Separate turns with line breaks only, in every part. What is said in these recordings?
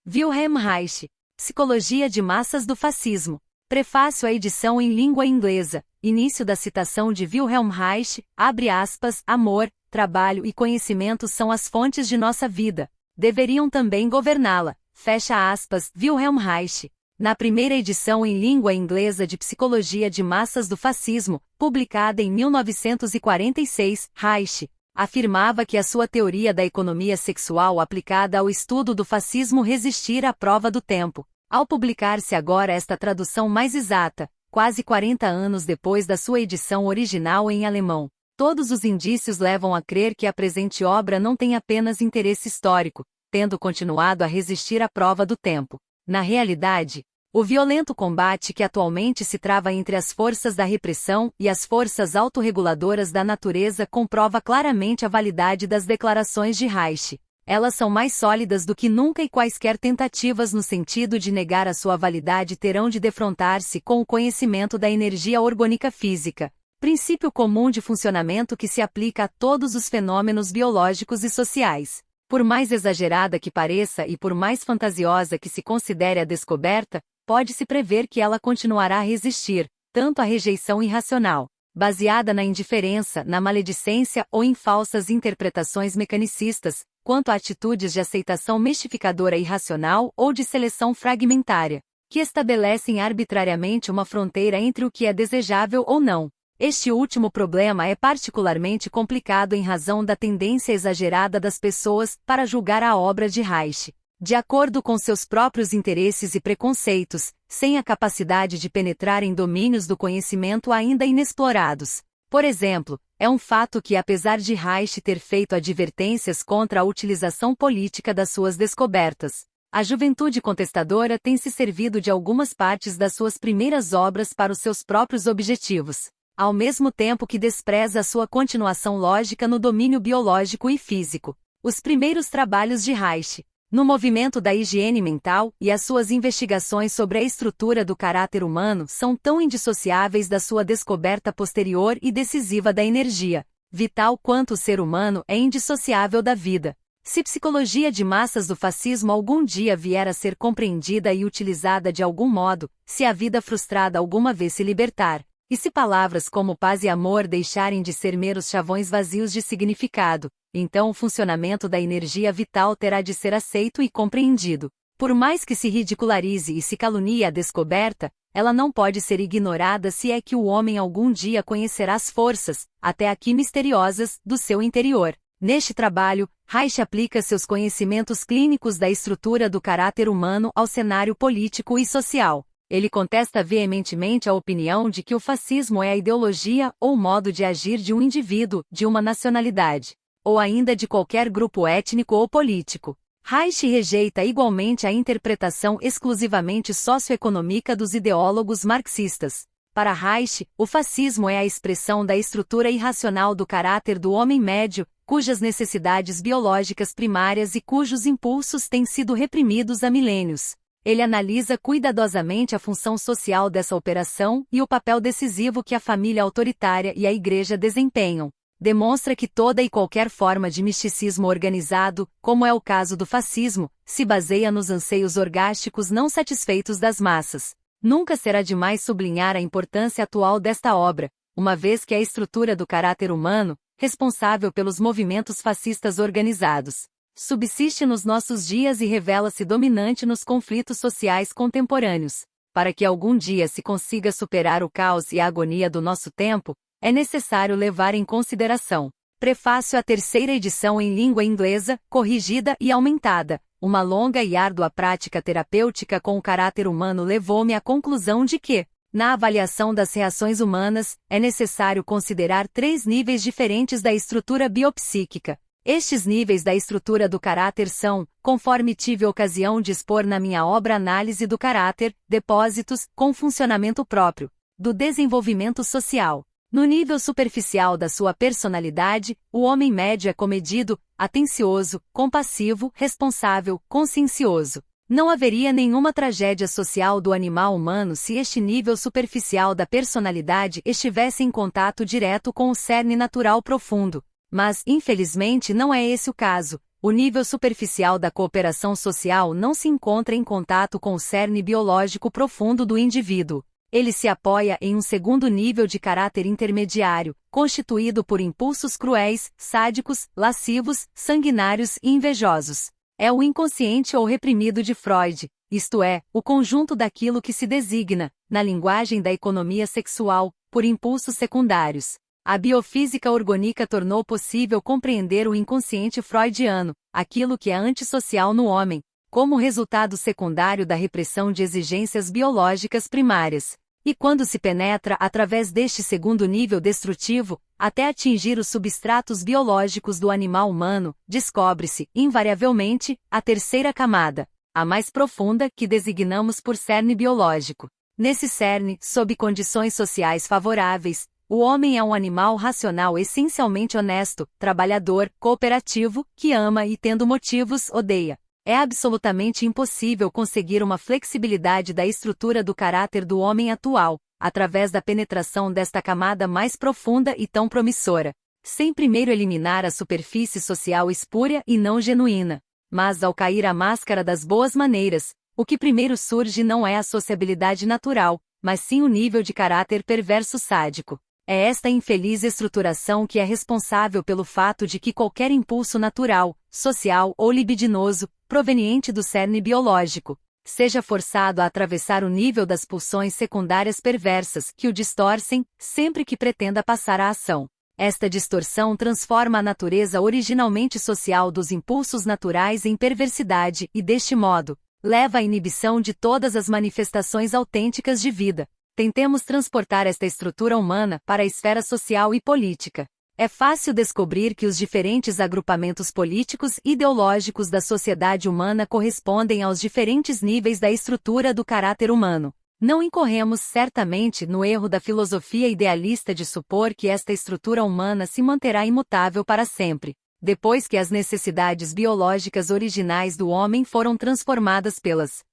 Wilhelm Reich. Psicologia de massas do fascismo. Prefácio à edição em língua inglesa. Início da citação de Wilhelm Reich, abre aspas, amor, trabalho e conhecimento são as fontes de nossa vida. Deveriam também governá-la. Fecha aspas, Wilhelm Reich. Na primeira edição em língua inglesa de Psicologia de Massas do Fascismo, publicada em 1946, Reich afirmava que a sua teoria da economia sexual aplicada ao estudo do fascismo resistira à prova do tempo. Ao publicar-se agora esta tradução mais exata, quase 40 anos depois da sua edição original em alemão, todos os indícios levam a crer que a presente obra não tem apenas interesse histórico, tendo continuado a resistir à prova do tempo. Na realidade, o violento combate que atualmente se trava entre as forças da repressão e as forças autorreguladoras da natureza comprova claramente a validade das declarações de Reich. Elas são mais sólidas do que nunca e quaisquer tentativas no sentido de negar a sua validade terão de defrontar-se com o conhecimento da energia orgânica física, princípio comum de funcionamento que se aplica a todos os fenômenos biológicos e sociais. Por mais exagerada que pareça e por mais fantasiosa que se considere a descoberta, pode-se prever que ela continuará a resistir, tanto à rejeição irracional, baseada na indiferença, na maledicência ou em falsas interpretações mecanicistas, quanto a atitudes de aceitação mistificadora irracional ou de seleção fragmentária, que estabelecem arbitrariamente uma fronteira entre o que é desejável ou não. Este último problema é particularmente complicado em razão da tendência exagerada das pessoas para julgar a obra de Reich de acordo com seus próprios interesses e preconceitos, sem a capacidade de penetrar em domínios do conhecimento ainda inexplorados. Por exemplo, é um fato que apesar de Reich ter feito advertências contra a utilização política das suas descobertas, a juventude contestadora tem se servido de algumas partes das suas primeiras obras para os seus próprios objetivos, ao mesmo tempo que despreza a sua continuação lógica no domínio biológico e físico. Os primeiros trabalhos de Reich no movimento da higiene mental e as suas investigações sobre a estrutura do caráter humano são tão indissociáveis da sua descoberta posterior e decisiva da energia vital quanto o ser humano é indissociável da vida. Se psicologia de massas do fascismo algum dia vier a ser compreendida e utilizada de algum modo, se a vida frustrada alguma vez se libertar, e se palavras como paz e amor deixarem de ser meros chavões vazios de significado, então o funcionamento da energia vital terá de ser aceito e compreendido. Por mais que se ridicularize e se calunie a descoberta, ela não pode ser ignorada se é que o homem algum dia conhecerá as forças, até aqui misteriosas, do seu interior. Neste trabalho, Reich aplica seus conhecimentos clínicos da estrutura do caráter humano ao cenário político e social. Ele contesta veementemente a opinião de que o fascismo é a ideologia ou modo de agir de um indivíduo, de uma nacionalidade, ou ainda de qualquer grupo étnico ou político. Reich rejeita igualmente a interpretação exclusivamente socioeconômica dos ideólogos marxistas. Para Reich, o fascismo é a expressão da estrutura irracional do caráter do homem médio, cujas necessidades biológicas primárias e cujos impulsos têm sido reprimidos há milênios. Ele analisa cuidadosamente a função social dessa operação e o papel decisivo que a família autoritária e a Igreja desempenham. Demonstra que toda e qualquer forma de misticismo organizado, como é o caso do fascismo, se baseia nos anseios orgásticos não satisfeitos das massas. Nunca será demais sublinhar a importância atual desta obra, uma vez que é a estrutura do caráter humano, responsável pelos movimentos fascistas organizados, subsiste nos nossos dias e revela-se dominante nos conflitos sociais contemporâneos. Para que algum dia se consiga superar o caos e a agonia do nosso tempo, é necessário levar em consideração. Prefácio à terceira edição em língua inglesa, corrigida e aumentada. Uma longa e árdua prática terapêutica com o caráter humano levou-me à conclusão de que, na avaliação das reações humanas, é necessário considerar 3 níveis diferentes da estrutura biopsíquica. Estes níveis da estrutura do caráter são, conforme tive ocasião de expor na minha obra Análise do Caráter, depósitos, com funcionamento próprio, do desenvolvimento social. No nível superficial da sua personalidade, o homem médio é comedido, atencioso, compassivo, responsável, consciencioso. Não haveria nenhuma tragédia social do animal humano se este nível superficial da personalidade estivesse em contato direto com o cerne natural profundo. Mas, infelizmente, não é esse o caso. O nível superficial da cooperação social não se encontra em contato com o cerne biológico profundo do indivíduo. Ele se apoia em um segundo nível de caráter intermediário, constituído por impulsos cruéis, sádicos, lascivos, sanguinários e invejosos. É o inconsciente ou reprimido de Freud, isto é, o conjunto daquilo que se designa, na linguagem da economia sexual, por impulsos secundários. A biofísica orgânica tornou possível compreender o inconsciente freudiano, aquilo que é antissocial no homem, como resultado secundário da repressão de exigências biológicas primárias. E quando se penetra através deste segundo nível destrutivo, até atingir os substratos biológicos do animal humano, descobre-se, invariavelmente, a terceira camada, a mais profunda, que designamos por cerne biológico. Nesse cerne, sob condições sociais favoráveis, o homem é um animal racional essencialmente honesto, trabalhador, cooperativo, que ama e, tendo motivos, odeia. É absolutamente impossível conseguir uma flexibilidade da estrutura do caráter do homem atual, através da penetração desta camada mais profunda e tão promissora, sem primeiro eliminar a superfície social espúria e não genuína. Mas ao cair a máscara das boas maneiras, o que primeiro surge não é a sociabilidade natural, mas sim o nível de caráter perverso sádico. É esta infeliz estruturação que é responsável pelo fato de que qualquer impulso natural, social ou libidinoso, proveniente do cerne biológico, seja forçado a atravessar o nível das pulsões secundárias perversas que o distorcem, sempre que pretenda passar a ação. Esta distorção transforma a natureza originalmente social dos impulsos naturais em perversidade e, deste modo, leva à inibição de todas as manifestações autênticas de vida. Tentemos transportar esta estrutura humana para a esfera social e política. É fácil descobrir que os diferentes agrupamentos políticos e ideológicos da sociedade humana correspondem aos diferentes níveis da estrutura do caráter humano. Não incorremos certamente no erro da filosofia idealista de supor que esta estrutura humana se manterá imutável para sempre, depois que as necessidades biológicas originais do homem foram transformadas pelas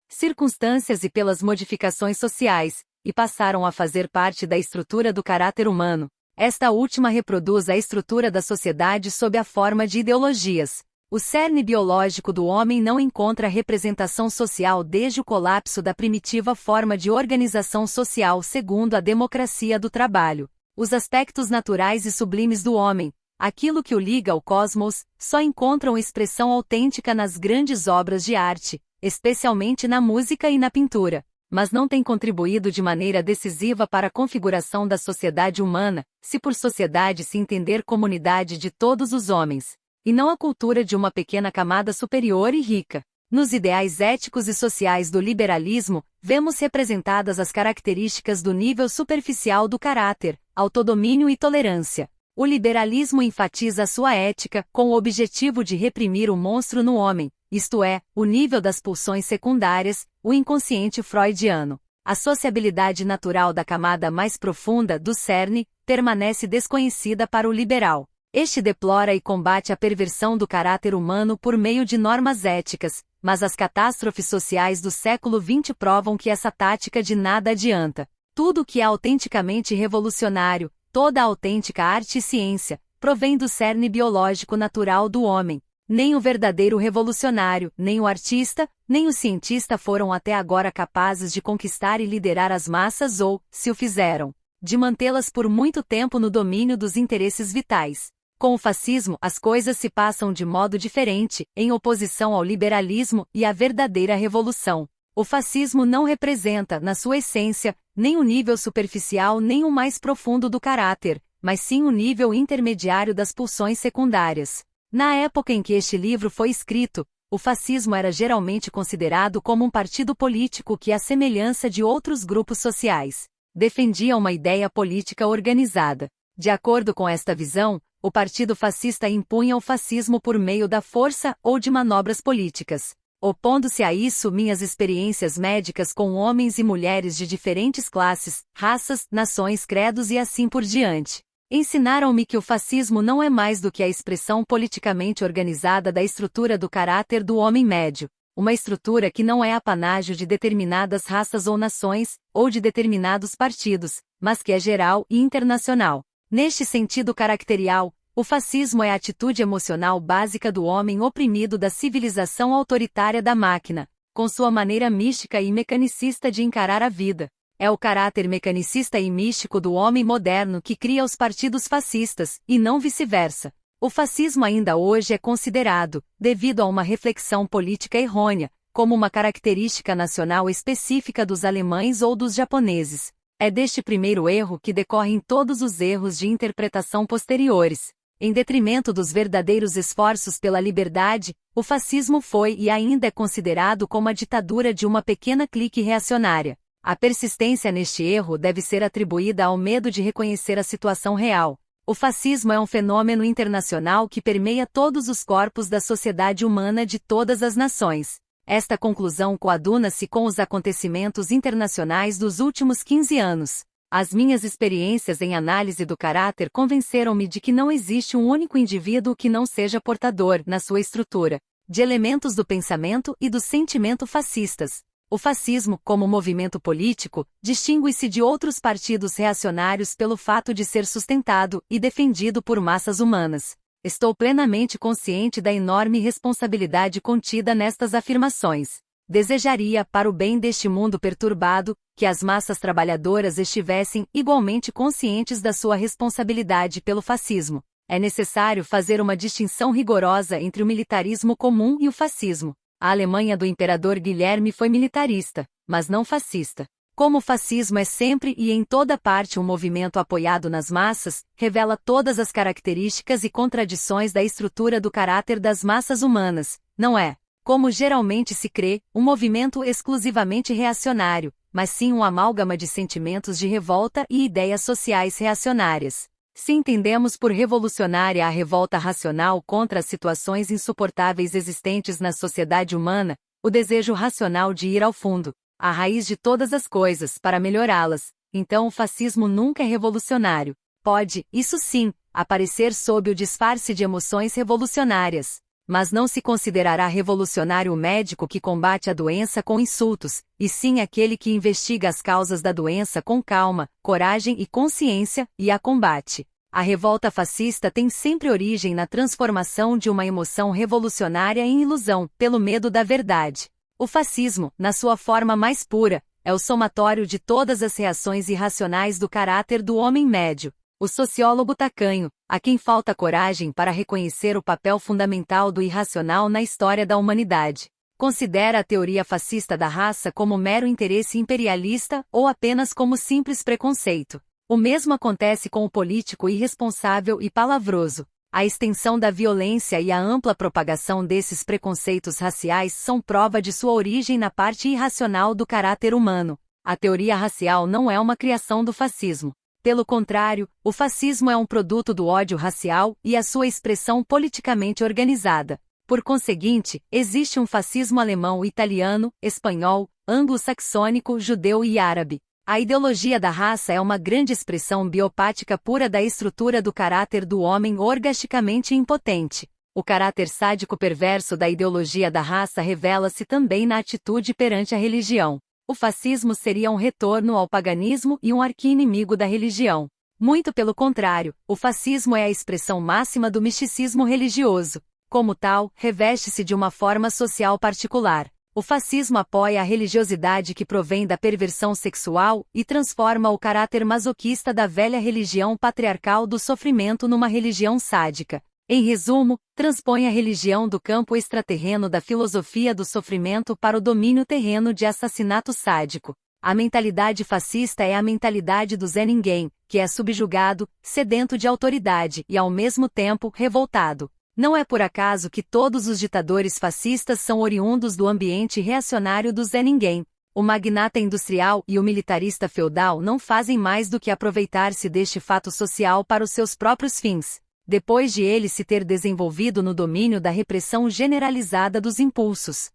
circunstâncias e pelas modificações sociais, e passaram a fazer parte da estrutura do caráter humano. Esta última reproduz a estrutura da sociedade sob a forma de ideologias. O cerne biológico do homem não encontra representação social desde o colapso da primitiva forma de organização social segundo a democracia do trabalho. Os aspectos naturais e sublimes do homem, aquilo que o liga ao cosmos, só encontram expressão autêntica nas grandes obras de arte, especialmente na música e na pintura, mas não tem contribuído de maneira decisiva para a configuração da sociedade humana, se por sociedade se entender comunidade de todos os homens, e não a cultura de uma pequena camada superior e rica. Nos ideais éticos e sociais do liberalismo, vemos representadas as características do nível superficial do caráter, autodomínio e tolerância. O liberalismo enfatiza a sua ética com o objetivo de reprimir o monstro no homem, isto é, o nível das pulsões secundárias, o inconsciente freudiano. A sociabilidade natural da camada mais profunda do cerne permanece desconhecida para o liberal. Este deplora e combate a perversão do caráter humano por meio de normas éticas, mas as catástrofes sociais do século XX provam que essa tática de nada adianta. Tudo o que é autenticamente revolucionário, toda a autêntica arte e ciência, provém do cerne biológico natural do homem. Nem o verdadeiro revolucionário, nem o artista, nem o cientista foram até agora capazes de conquistar e liderar as massas ou, se o fizeram, de mantê-las por muito tempo no domínio dos interesses vitais. Com o fascismo, as coisas se passam de modo diferente, em oposição ao liberalismo e à verdadeira revolução. O fascismo não representa, na sua essência, nem o nível superficial nem o mais profundo do caráter, mas sim o nível intermediário das pulsões secundárias. Na época em que este livro foi escrito, o fascismo era geralmente considerado como um partido político que, à semelhança de outros grupos sociais, defendia uma ideia política organizada. De acordo com esta visão, o partido fascista impunha o fascismo por meio da força ou de manobras políticas. Opondo-se a isso minhas experiências médicas com homens e mulheres de diferentes classes, raças, nações, credos e assim por diante. Ensinaram-me que o fascismo não é mais do que a expressão politicamente organizada da estrutura do caráter do homem médio, uma estrutura que não é apanágio de determinadas raças ou nações, ou de determinados partidos, mas que é geral e internacional. Neste sentido caracterial, O fascismo é a atitude emocional básica do homem oprimido da civilização autoritária da máquina, com sua maneira mística e mecanicista de encarar a vida. É o caráter mecanicista e místico do homem moderno que cria os partidos fascistas, e não vice-versa. O fascismo ainda hoje é considerado, devido a uma reflexão política errônea, como uma característica nacional específica dos alemães ou dos japoneses. É deste primeiro erro que decorrem todos os erros de interpretação posteriores. Em detrimento dos verdadeiros esforços pela liberdade, o fascismo foi e ainda é considerado como a ditadura de uma pequena clique reacionária. A persistência neste erro deve ser atribuída ao medo de reconhecer a situação real. O fascismo é um fenômeno internacional que permeia todos os corpos da sociedade humana de todas as nações. Esta conclusão coaduna-se com os acontecimentos internacionais dos últimos 15 anos. As minhas experiências em análise do caráter convenceram-me de que não existe um único indivíduo que não seja portador, na sua estrutura, de elementos do pensamento e do sentimento fascistas. O fascismo, como movimento político, distingue-se de outros partidos reacionários pelo fato de ser sustentado e defendido por massas humanas. Estou plenamente consciente da enorme responsabilidade contida nestas afirmações. Desejaria, para o bem deste mundo perturbado, que as massas trabalhadoras estivessem igualmente conscientes da sua responsabilidade pelo fascismo. É necessário fazer uma distinção rigorosa entre o militarismo comum e o fascismo. A Alemanha do imperador Guilherme foi militarista, mas não fascista. Como o fascismo é sempre e em toda parte um movimento apoiado nas massas, revela todas as características e contradições da estrutura do caráter das massas humanas, não é, como geralmente se crê, um movimento exclusivamente reacionário, mas sim um amálgama de sentimentos de revolta e ideias sociais reacionárias. Se entendemos por revolucionária a revolta racional contra as situações insuportáveis existentes na sociedade humana, o desejo racional de ir ao fundo, à raiz de todas as coisas, para melhorá-las, então o fascismo nunca é revolucionário. Pode, isso sim, aparecer sob o disfarce de emoções revolucionárias. Mas não se considerará revolucionário o médico que combate a doença com insultos, e sim aquele que investiga as causas da doença com calma, coragem e consciência, e a combate. A revolta fascista tem sempre origem na transformação de uma emoção revolucionária em ilusão, pelo medo da verdade. O fascismo, na sua forma mais pura, é o somatório de todas as reações irracionais do caráter do homem médio. O sociólogo tacanho, a quem falta coragem para reconhecer o papel fundamental do irracional na história da humanidade, considera a teoria fascista da raça como mero interesse imperialista ou apenas como simples preconceito. O mesmo acontece com o político irresponsável e palavroso. A extensão da violência e a ampla propagação desses preconceitos raciais são prova de sua origem na parte irracional do caráter humano. A teoria racial não é uma criação do fascismo. Pelo contrário, o fascismo é um produto do ódio racial e a sua expressão politicamente organizada. Por conseguinte, existe um fascismo alemão, italiano, espanhol, anglo-saxônico, judeu e árabe. A ideologia da raça é uma grande expressão biopática pura da estrutura do caráter do homem orgasticamente impotente. O caráter sádico perverso da ideologia da raça revela-se também na atitude perante a religião. O fascismo seria um retorno ao paganismo e um arqui-inimigo da religião. Muito pelo contrário, o fascismo é a expressão máxima do misticismo religioso. Como tal, reveste-se de uma forma social particular. O fascismo apoia a religiosidade que provém da perversão sexual e transforma o caráter masoquista da velha religião patriarcal do sofrimento numa religião sádica. Em resumo, transpõe a religião do campo extraterreno da filosofia do sofrimento para o domínio terreno de assassinato sádico. A mentalidade fascista é a mentalidade do Zé Ninguém, que é subjugado, sedento de autoridade e ao mesmo tempo revoltado. Não é por acaso que todos os ditadores fascistas são oriundos do ambiente reacionário do Zé Ninguém. O magnata industrial e o militarista feudal não fazem mais do que aproveitar-se deste fato social para os seus próprios fins, depois de ele se ter desenvolvido no domínio da repressão generalizada dos impulsos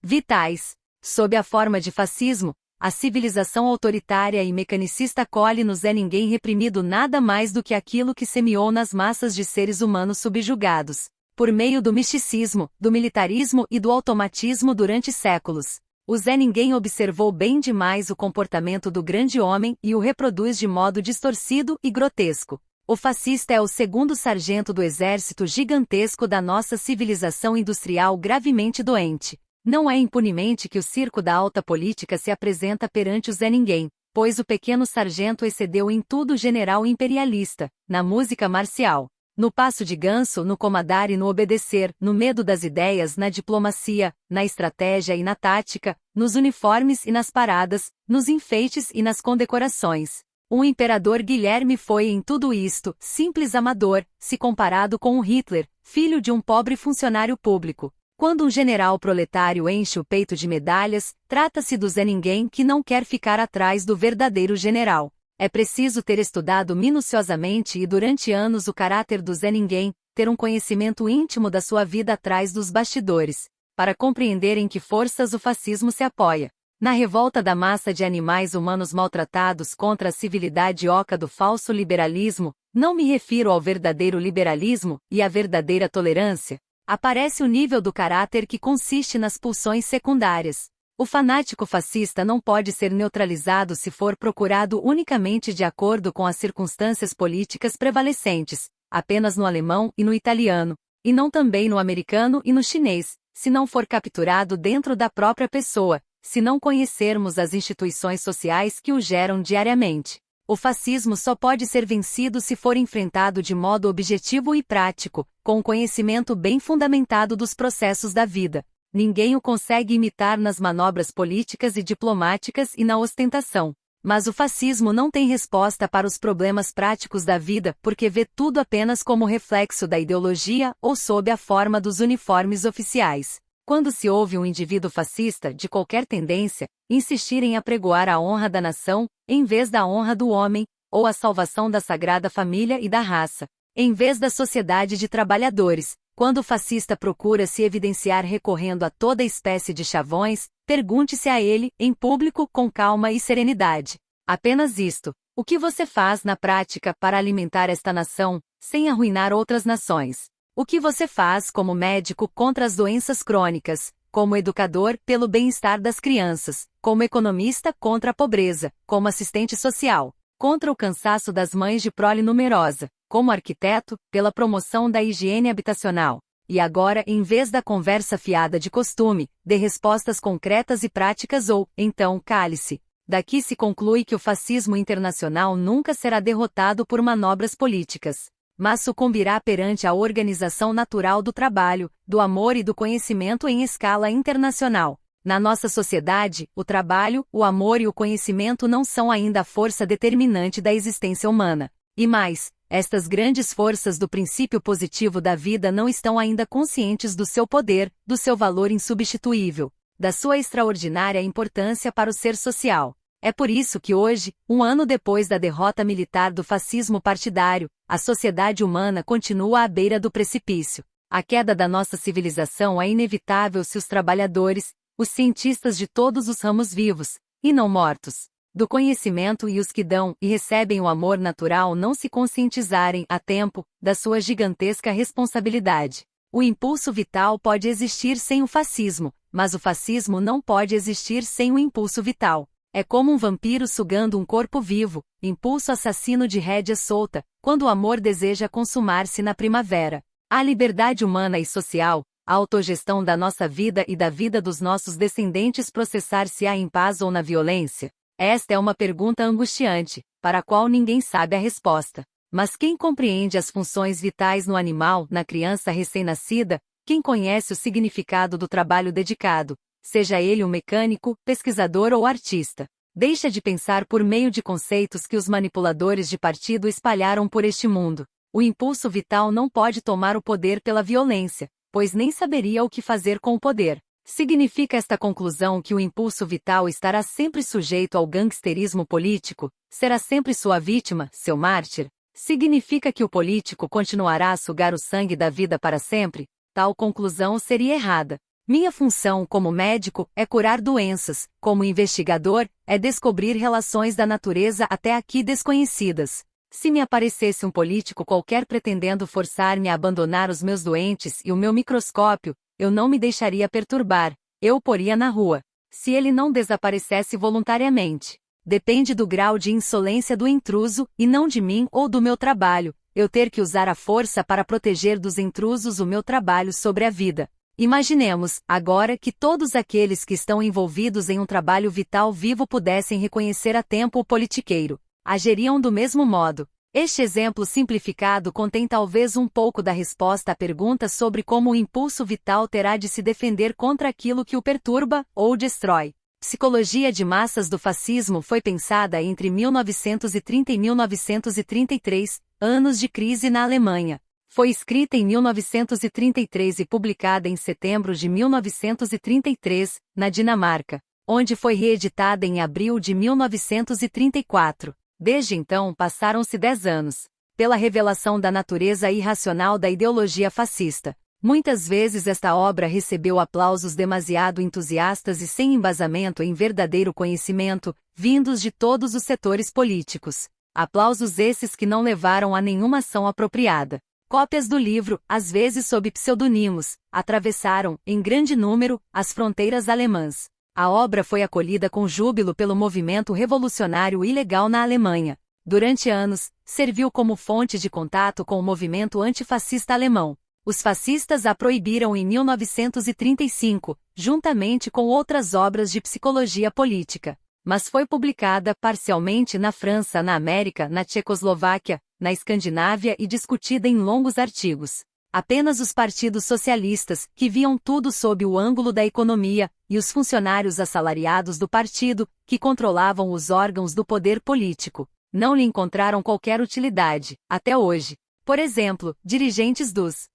vitais. Sob a forma de fascismo, a civilização autoritária e mecanicista colhe no Zé Ninguém reprimido nada mais do que aquilo que semeou nas massas de seres humanos subjugados, por meio do misticismo, do militarismo e do automatismo durante séculos. O Zé Ninguém observou bem demais o comportamento do grande homem e o reproduz de modo distorcido e grotesco. O fascista é o segundo sargento do exército gigantesco da nossa civilização industrial gravemente doente. Não é impunemente que o circo da alta política se apresenta perante o Zé Ninguém, pois o pequeno sargento excedeu em tudo o general imperialista, na música marcial, no passo de ganso, no comandar e no obedecer, no medo das ideias, na diplomacia, na estratégia e na tática, nos uniformes e nas paradas, nos enfeites e nas condecorações. O imperador Guilherme foi em tudo isto, simples amador, se comparado com o Hitler, filho de um pobre funcionário público. Quando um general proletário enche o peito de medalhas, trata-se do Zé Ninguém que não quer ficar atrás do verdadeiro general. É preciso ter estudado minuciosamente e durante anos o caráter do Zé Ninguém, ter um conhecimento íntimo da sua vida atrás dos bastidores, para compreender em que forças o fascismo se apoia. Na revolta da massa de animais humanos maltratados contra a civilidade oca do falso liberalismo, não me refiro ao verdadeiro liberalismo e à verdadeira tolerância, aparece o nível do caráter que consiste nas pulsões secundárias. O fanático fascista não pode ser neutralizado se for procurado unicamente de acordo com as circunstâncias políticas prevalecentes, apenas no alemão e no italiano, e não também no americano e no chinês, se não for capturado dentro da própria pessoa, se não conhecermos as instituições sociais que o geram diariamente. O fascismo só pode ser vencido se for enfrentado de modo objetivo e prático, com conhecimento bem fundamentado dos processos da vida. Ninguém o consegue imitar nas manobras políticas e diplomáticas e na ostentação. Mas o fascismo não tem resposta para os problemas práticos da vida porque vê tudo apenas como reflexo da ideologia ou sob a forma dos uniformes oficiais. Quando se ouve um indivíduo fascista, de qualquer tendência, insistir em apregoar a honra da nação, em vez da honra do homem, ou a salvação da sagrada família e da raça, em vez da sociedade de trabalhadores, quando o fascista procura se evidenciar recorrendo a toda espécie de chavões, pergunte-se a ele, em público, com calma e serenidade. Apenas isto: o que você faz na prática para alimentar esta nação, sem arruinar outras nações? O que você faz como médico contra as doenças crônicas, como educador pelo bem-estar das crianças, como economista contra a pobreza, como assistente social, contra o cansaço das mães de prole numerosa, como arquiteto, pela promoção da higiene habitacional? E agora, em vez da conversa fiada de costume, dê respostas concretas e práticas ou, então, cale-se. Daqui se conclui que o fascismo internacional nunca será derrotado por manobras políticas, mas sucumbirá perante a organização natural do trabalho, do amor e do conhecimento em escala internacional. Na nossa sociedade, o trabalho, o amor e o conhecimento não são ainda a força determinante da existência humana. E mais, estas grandes forças do princípio positivo da vida não estão ainda conscientes do seu poder, do seu valor insubstituível, da sua extraordinária importância para o ser social. É por isso que hoje, um ano depois da derrota militar do fascismo partidário, a sociedade humana continua à beira do precipício. A queda da nossa civilização é inevitável se os trabalhadores, os cientistas de todos os ramos vivos, e não mortos, do conhecimento e os que dão e recebem o amor natural não se conscientizarem, a tempo, da sua gigantesca responsabilidade. O impulso vital pode existir sem o fascismo, mas o fascismo não pode existir sem o impulso vital. É como um vampiro sugando um corpo vivo, impulso assassino de rédea solta, quando o amor deseja consumar-se na primavera. A liberdade humana e social, a autogestão da nossa vida e da vida dos nossos descendentes processar-se-á em paz ou na violência? Esta é uma pergunta angustiante, para a qual ninguém sabe a resposta. Mas quem compreende as funções vitais no animal, na criança recém-nascida, quem conhece o significado do trabalho dedicado, seja ele um mecânico, pesquisador ou artista, deixa de pensar por meio de conceitos que os manipuladores de partido espalharam por este mundo. O impulso vital não pode tomar o poder pela violência, pois nem saberia o que fazer com o poder. Significa esta conclusão que o impulso vital estará sempre sujeito ao gangsterismo político, será sempre sua vítima, seu mártir? Significa que o político continuará a sugar o sangue da vida para sempre? Tal conclusão seria errada. Minha função como médico é curar doenças, como investigador, é descobrir relações da natureza até aqui desconhecidas. Se me aparecesse um político qualquer pretendendo forçar-me a abandonar os meus doentes e o meu microscópio, eu não me deixaria perturbar, eu o poria na rua. Se ele não desaparecesse voluntariamente. Depende do grau de insolência do intruso, e não de mim ou do meu trabalho, eu ter que usar a força para proteger dos intrusos o meu trabalho sobre a vida. Imaginemos, agora, que todos aqueles que estão envolvidos em um trabalho vital vivo pudessem reconhecer a tempo o politiqueiro. Agiriam do mesmo modo. Este exemplo simplificado contém talvez um pouco da resposta à pergunta sobre como o impulso vital terá de se defender contra aquilo que o perturba ou destrói. Psicologia de massas do fascismo foi pensada entre 1930 e 1933, anos de crise na Alemanha. Foi escrita em 1933 e publicada em setembro de 1933, na Dinamarca, onde foi reeditada em abril de 1934. Desde então passaram-se 10 anos. Pela revelação da natureza irracional da ideologia fascista. Muitas vezes esta obra recebeu aplausos demasiado entusiastas e sem embasamento em verdadeiro conhecimento, vindos de todos os setores políticos. Aplausos esses que não levaram a nenhuma ação apropriada. Cópias do livro, às vezes sob pseudonimos, atravessaram, em grande número, as fronteiras alemãs. A obra foi acolhida com júbilo pelo movimento revolucionário ilegal na Alemanha. Durante anos, serviu como fonte de contato com o movimento antifascista alemão. Os fascistas a proibiram em 1935, juntamente com outras obras de psicologia política. Mas foi publicada parcialmente na França, na América, na Tchecoslováquia, na Escandinávia e discutida em longos artigos. Apenas os partidos socialistas, que viam tudo sob o ângulo da economia, e os funcionários assalariados do partido, que controlavam os órgãos do poder político, não lhe encontraram qualquer utilidade, até hoje. Por exemplo, dirigentes dos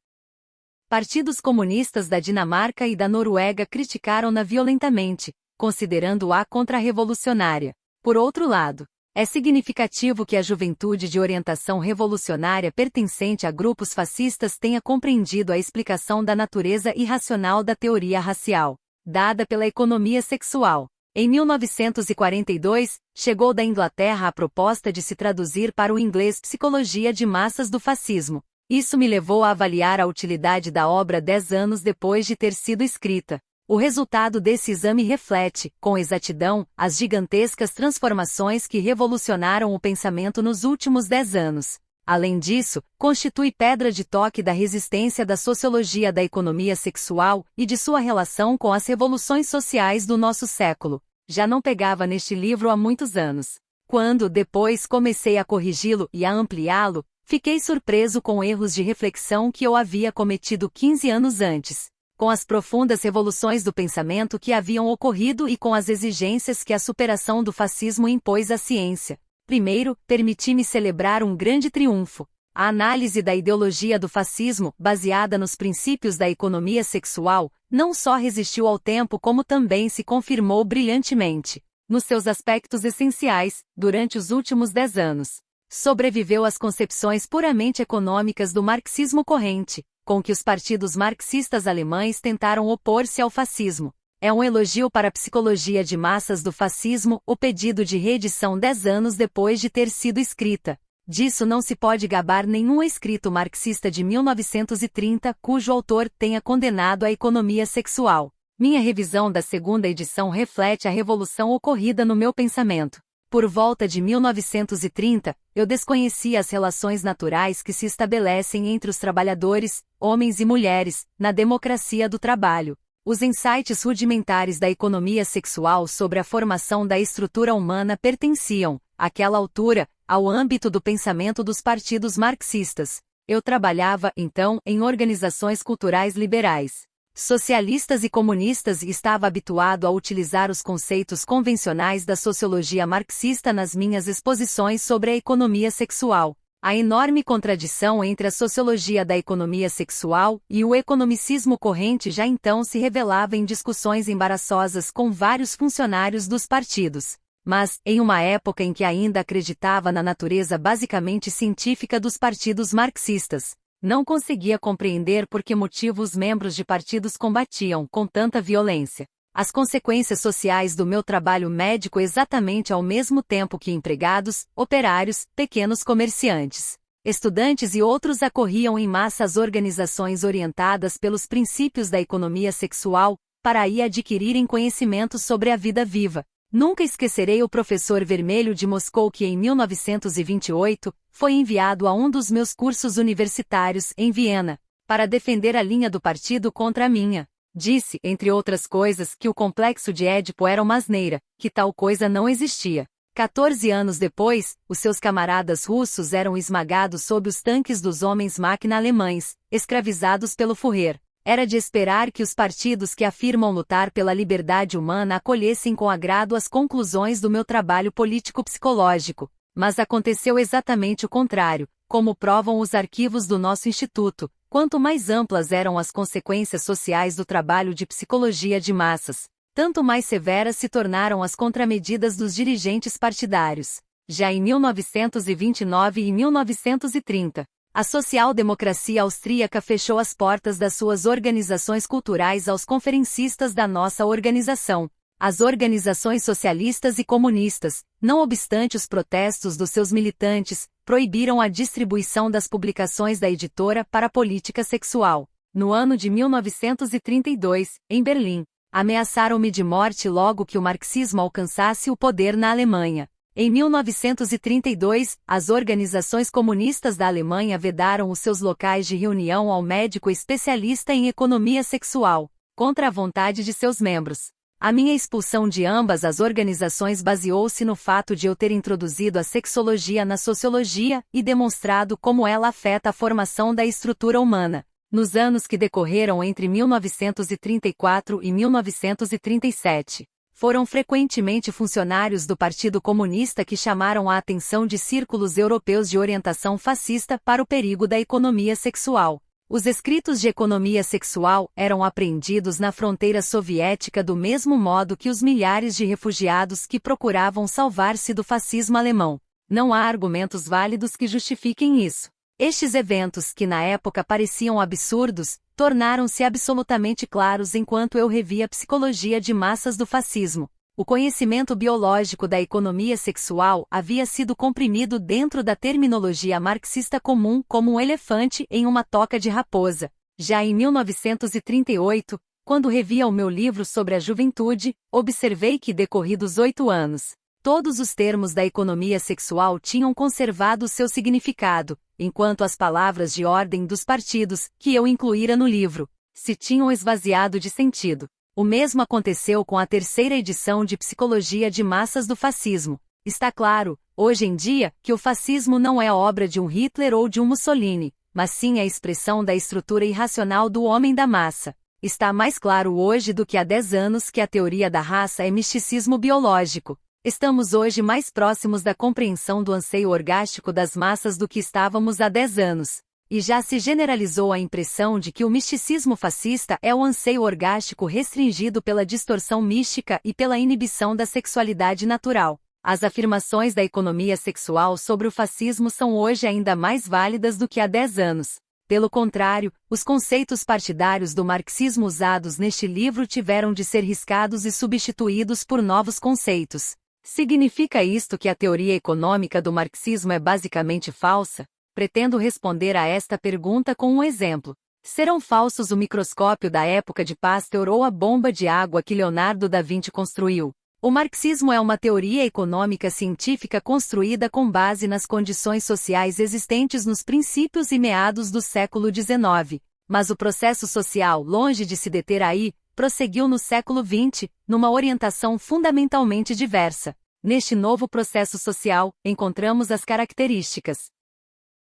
partidos comunistas da Dinamarca e da Noruega criticaram-na violentamente, considerando-a contra-revolucionária. Por outro lado, é significativo que a juventude de orientação revolucionária pertencente a grupos fascistas tenha compreendido a explicação da natureza irracional da teoria racial, dada pela economia sexual. Em 1942, chegou da Inglaterra a proposta de se traduzir para o inglês Psicologia de Massas do Fascismo. Isso me levou a avaliar a utilidade da obra 10 anos depois de ter sido escrita. O resultado desse exame reflete, com exatidão, as gigantescas transformações que revolucionaram o pensamento nos últimos 10 anos. Além disso, constitui pedra de toque da resistência da sociologia da economia sexual e de sua relação com as revoluções sociais do nosso século. Já não pegava neste livro há muitos anos. Quando, depois, comecei a corrigi-lo e a ampliá-lo, fiquei surpreso com erros de reflexão que eu havia cometido 15 anos antes. Com as profundas revoluções do pensamento que haviam ocorrido e com as exigências que a superação do fascismo impôs à ciência. Primeiro, permiti-me celebrar um grande triunfo. A análise da ideologia do fascismo, baseada nos princípios da economia sexual, não só resistiu ao tempo como também se confirmou brilhantemente, nos seus aspectos essenciais, durante os últimos 10 anos. Sobreviveu às concepções puramente econômicas do marxismo corrente, com que os partidos marxistas alemães tentaram opor-se ao fascismo. É um elogio para a psicologia de massas do fascismo, o pedido de reedição 10 anos depois de ter sido escrita. Disso não se pode gabar nenhum escrito marxista de 1930, cujo autor tenha condenado a economia sexual. Minha revisão da segunda edição reflete a revolução ocorrida no meu pensamento. Por volta de 1930, eu desconhecia as relações naturais que se estabelecem entre os trabalhadores, homens e mulheres, na democracia do trabalho. Os insights rudimentares da economia sexual sobre a formação da estrutura humana pertenciam, àquela altura, ao âmbito do pensamento dos partidos marxistas. Eu trabalhava, então, em organizações culturais liberais, socialistas e comunistas e estava habituado a utilizar os conceitos convencionais da sociologia marxista nas minhas exposições sobre a economia sexual. A enorme contradição entre a sociologia da economia sexual e o economicismo corrente já então se revelava em discussões embaraçosas com vários funcionários dos partidos. Mas, em uma época em que ainda acreditava na natureza basicamente científica dos partidos marxistas, não conseguia compreender por que motivo os membros de partidos combatiam com tanta violência as consequências sociais do meu trabalho médico exatamente ao mesmo tempo que empregados, operários, pequenos comerciantes, estudantes e outros acorriam em massa às organizações orientadas pelos princípios da economia sexual, para aí adquirirem conhecimentos sobre a vida viva. Nunca esquecerei o professor vermelho de Moscou que em 1928, foi enviado a um dos meus cursos universitários em Viena, para defender a linha do partido contra a minha. Disse, entre outras coisas, que o complexo de Édipo era uma asneira, que tal coisa não existia. 14 anos depois, os seus camaradas russos eram esmagados sob os tanques dos homens-máquina alemães, escravizados pelo Führer. Era de esperar que os partidos que afirmam lutar pela liberdade humana acolhessem com agrado as conclusões do meu trabalho político-psicológico. Mas aconteceu exatamente o contrário, como provam os arquivos do nosso instituto. Quanto mais amplas eram as consequências sociais do trabalho de psicologia de massas, tanto mais severas se tornaram as contramedidas dos dirigentes partidários. Já em 1929 e 1930, a social-democracia austríaca fechou as portas das suas organizações culturais aos conferencistas da nossa organização. As organizações socialistas e comunistas, não obstante os protestos dos seus militantes, proibiram a distribuição das publicações da editora para a política sexual. No ano de 1932, em Berlim, ameaçaram-me de morte logo que o marxismo alcançasse o poder na Alemanha. Em 1932, as organizações comunistas da Alemanha vedaram os seus locais de reunião ao médico especialista em economia sexual, contra a vontade de seus membros. A minha expulsão de ambas as organizações baseou-se no fato de eu ter introduzido a sexologia na sociologia e demonstrado como ela afeta a formação da estrutura humana. Nos anos que decorreram entre 1934 e 1937, foram frequentemente funcionários do Partido Comunista que chamaram a atenção de círculos europeus de orientação fascista para o perigo da economia sexual. Os escritos de economia sexual eram apreendidos na fronteira soviética do mesmo modo que os milhares de refugiados que procuravam salvar-se do fascismo alemão. Não há argumentos válidos que justifiquem isso. Estes eventos, que na época pareciam absurdos, tornaram-se absolutamente claros enquanto eu revia a psicologia de massas do fascismo. O conhecimento biológico da economia sexual havia sido comprimido dentro da terminologia marxista comum como um elefante em uma toca de raposa. Já em 1938, quando revia o meu livro sobre a juventude, observei que, decorridos 8 anos, todos os termos da economia sexual tinham conservado seu significado, enquanto as palavras de ordem dos partidos, que eu incluíra no livro, se tinham esvaziado de sentido. O mesmo aconteceu com a terceira edição de Psicologia de Massas do Fascismo. Está claro, hoje em dia, que o fascismo não é obra de um Hitler ou de um Mussolini, mas sim a expressão da estrutura irracional do homem da massa. Está mais claro hoje do que há 10 anos que a teoria da raça é misticismo biológico. Estamos hoje mais próximos da compreensão do anseio orgástico das massas do que estávamos há 10 anos. E já se generalizou a impressão de que o misticismo fascista é o anseio orgástico restringido pela distorção mística e pela inibição da sexualidade natural. As afirmações da economia sexual sobre o fascismo são hoje ainda mais válidas do que há 10 anos. Pelo contrário, os conceitos partidários do marxismo usados neste livro tiveram de ser riscados e substituídos por novos conceitos. Significa isto que a teoria econômica do marxismo é basicamente falsa? Pretendo responder a esta pergunta com um exemplo. Serão falsos o microscópio da época de Pasteur ou a bomba de água que Leonardo da Vinci construiu? O marxismo é uma teoria econômica científica construída com base nas condições sociais existentes nos princípios e meados do século XIX. Mas o processo social, longe de se deter aí, prosseguiu no século XX, numa orientação fundamentalmente diversa. Neste novo processo social, encontramos as características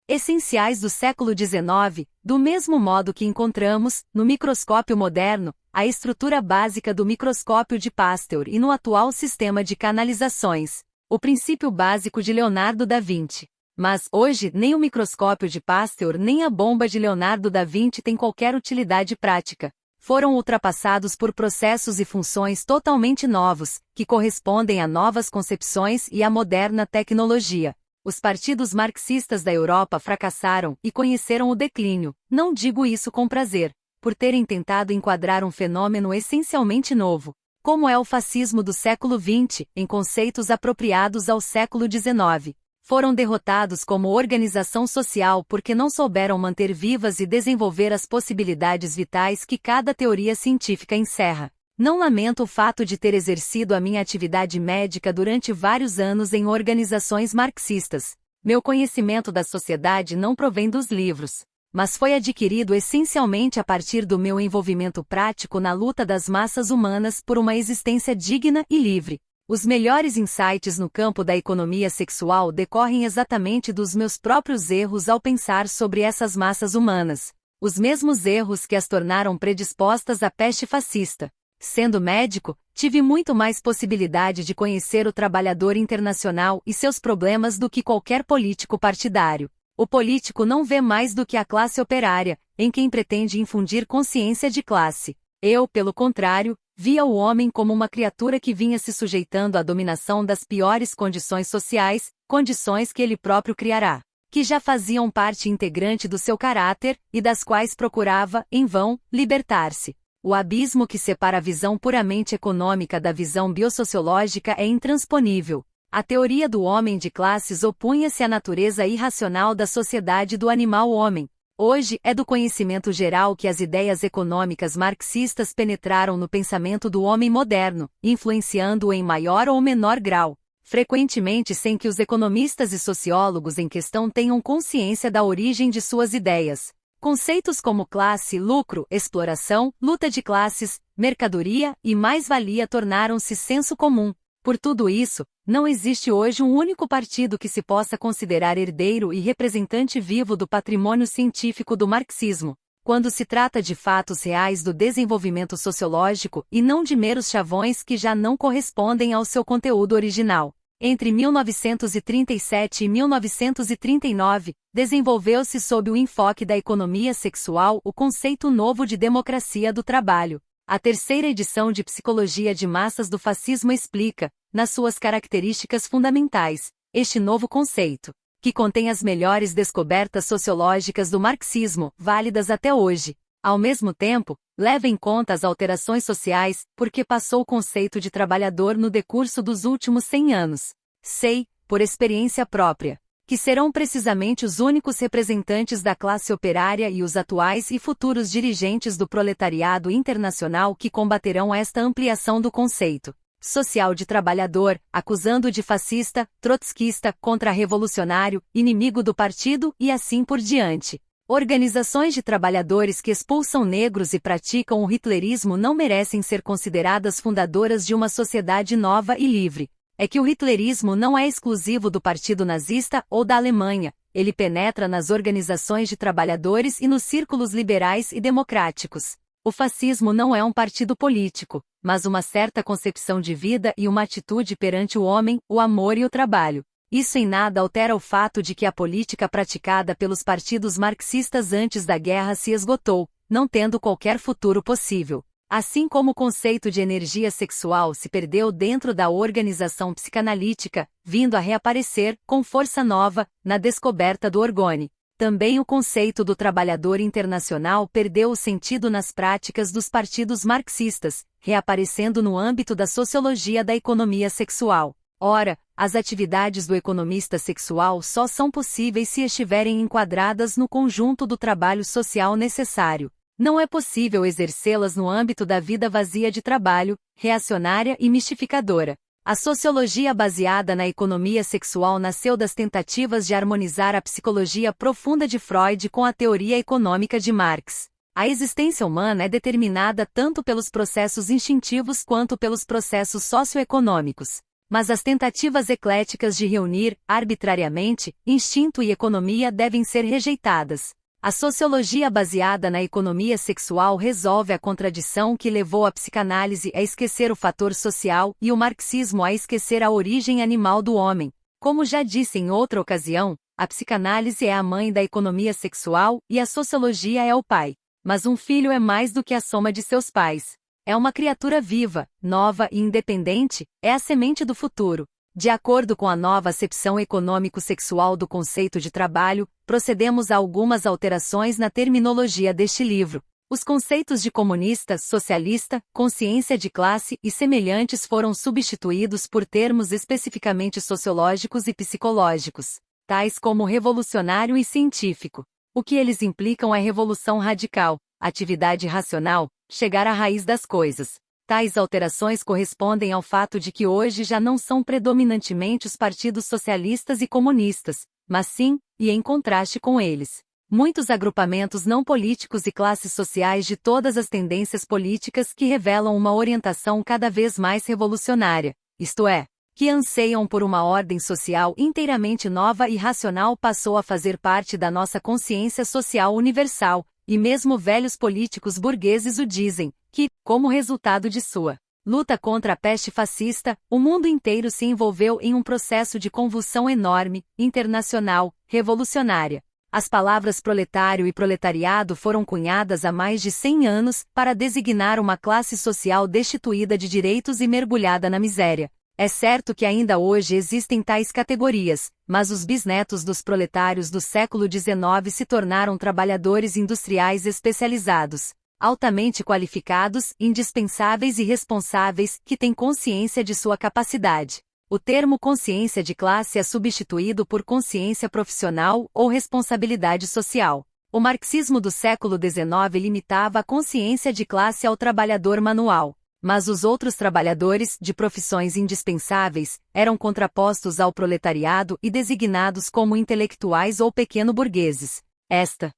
essenciais do século XIX, do mesmo modo que encontramos, no microscópio moderno, a estrutura básica do microscópio de Pasteur e no atual sistema de canalizações, o princípio básico de Leonardo da Vinci. Mas, hoje, nem o microscópio de Pasteur nem a bomba de Leonardo da Vinci têm qualquer utilidade prática. Foram ultrapassados por processos e funções totalmente novos, que correspondem a novas concepções e à moderna tecnologia. Os partidos marxistas da Europa fracassaram e conheceram o declínio, não digo isso com prazer, por terem tentado enquadrar um fenômeno essencialmente novo, como é o fascismo do século XX, em conceitos apropriados ao século XIX. Foram derrotados como organização social porque não souberam manter vivas e desenvolver as possibilidades vitais que cada teoria científica encerra. Não lamento o fato de ter exercido a minha atividade médica durante vários anos em organizações marxistas. Meu conhecimento da sociedade não provém dos livros, mas foi adquirido essencialmente a partir do meu envolvimento prático na luta das massas humanas por uma existência digna e livre. Os melhores insights no campo da economia sexual decorrem exatamente dos meus próprios erros ao pensar sobre essas massas humanas. Os mesmos erros que as tornaram predispostas à peste fascista. Sendo médico, tive muito mais possibilidade de conhecer o trabalhador internacional e seus problemas do que qualquer político partidário. O político não vê mais do que a classe operária, em quem pretende infundir consciência de classe. Eu, pelo contrário, via o homem como uma criatura que vinha se sujeitando à dominação das piores condições sociais, condições que ele próprio criará, que já faziam parte integrante do seu caráter, e das quais procurava, em vão, libertar-se. O abismo que separa a visão puramente econômica da visão biosociológica é intransponível. A teoria do homem de classes opunha-se à natureza irracional da sociedade do animal-homem. Hoje é do conhecimento geral que as ideias econômicas marxistas penetraram no pensamento do homem moderno, influenciando-o em maior ou menor grau, frequentemente sem que os economistas e sociólogos em questão tenham consciência da origem de suas ideias. Conceitos como classe, lucro, exploração, luta de classes, mercadoria e mais-valia tornaram-se senso comum. Por tudo isso, não existe hoje um único partido que se possa considerar herdeiro e representante vivo do patrimônio científico do marxismo, quando se trata de fatos reais do desenvolvimento sociológico e não de meros chavões que já não correspondem ao seu conteúdo original. Entre 1937 e 1939, desenvolveu-se sob o enfoque da economia sexual o conceito novo de democracia do trabalho. A terceira edição de Psicologia de Massas do Fascismo explica, nas suas características fundamentais, este novo conceito, que contém as melhores descobertas sociológicas do marxismo, válidas até hoje. Ao mesmo tempo, leva em conta as alterações sociais, porque passou o conceito de trabalhador no decurso dos últimos 100 anos. Sei, por experiência própria, que serão precisamente os únicos representantes da classe operária e os atuais e futuros dirigentes do proletariado internacional que combaterão esta ampliação do conceito social de trabalhador, acusando de fascista, trotskista, contra-revolucionário, inimigo do partido e assim por diante. Organizações de trabalhadores que expulsam negros e praticam o hitlerismo não merecem ser consideradas fundadoras de uma sociedade nova e livre. É que o hitlerismo não é exclusivo do Partido Nazista ou da Alemanha, ele penetra nas organizações de trabalhadores e nos círculos liberais e democráticos. O fascismo não é um partido político, mas uma certa concepção de vida e uma atitude perante o homem, o amor e o trabalho. Isso em nada altera o fato de que a política praticada pelos partidos marxistas antes da guerra se esgotou, não tendo qualquer futuro possível. Assim como o conceito de energia sexual se perdeu dentro da organização psicanalítica, vindo a reaparecer, com força nova, na descoberta do orgone. Também o conceito do trabalhador internacional perdeu o sentido nas práticas dos partidos marxistas, reaparecendo no âmbito da sociologia da economia sexual. Ora, as atividades do economista sexual só são possíveis se estiverem enquadradas no conjunto do trabalho social necessário. Não é possível exercê-las no âmbito da vida vazia de trabalho, reacionária e mistificadora. A sociologia baseada na economia sexual nasceu das tentativas de harmonizar a psicologia profunda de Freud com a teoria econômica de Marx. A existência humana é determinada tanto pelos processos instintivos quanto pelos processos socioeconômicos. Mas as tentativas ecléticas de reunir, arbitrariamente, instinto e economia devem ser rejeitadas. A sociologia baseada na economia sexual resolve a contradição que levou a psicanálise a esquecer o fator social e o marxismo a esquecer a origem animal do homem. Como já disse em outra ocasião, a psicanálise é a mãe da economia sexual e a sociologia é o pai. Mas um filho é mais do que a soma de seus pais. É uma criatura viva, nova e independente, é a semente do futuro. De acordo com a nova acepção econômico-sexual do conceito de trabalho, procedemos a algumas alterações na terminologia deste livro. Os conceitos de comunista, socialista, consciência de classe e semelhantes foram substituídos por termos especificamente sociológicos e psicológicos, tais como revolucionário e científico. O que eles implicam é revolução radical, atividade racional, chegar à raiz das coisas. Tais alterações correspondem ao fato de que hoje já não são predominantemente os partidos socialistas e comunistas, mas sim, e em contraste com eles, muitos agrupamentos não políticos e classes sociais de todas as tendências políticas que revelam uma orientação cada vez mais revolucionária, isto é, que anseiam por uma ordem social inteiramente nova e racional passou a fazer parte da nossa consciência social universal, e mesmo velhos políticos burgueses o dizem, que, como resultado de sua luta contra a peste fascista, o mundo inteiro se envolveu em um processo de convulsão enorme, internacional, revolucionária. As palavras proletário e proletariado foram cunhadas há mais de 100 anos para designar uma classe social destituída de direitos e mergulhada na miséria. É certo que ainda hoje existem tais categorias, mas os bisnetos dos proletários do século XIX se tornaram trabalhadores industriais especializados, altamente qualificados, indispensáveis e responsáveis, que têm consciência de sua capacidade. O termo consciência de classe é substituído por consciência profissional ou responsabilidade social. O marxismo do século XIX limitava a consciência de classe ao trabalhador manual, mas os outros trabalhadores, de profissões indispensáveis, eram contrapostos ao proletariado e designados como intelectuais ou pequeno-burgueses. Esta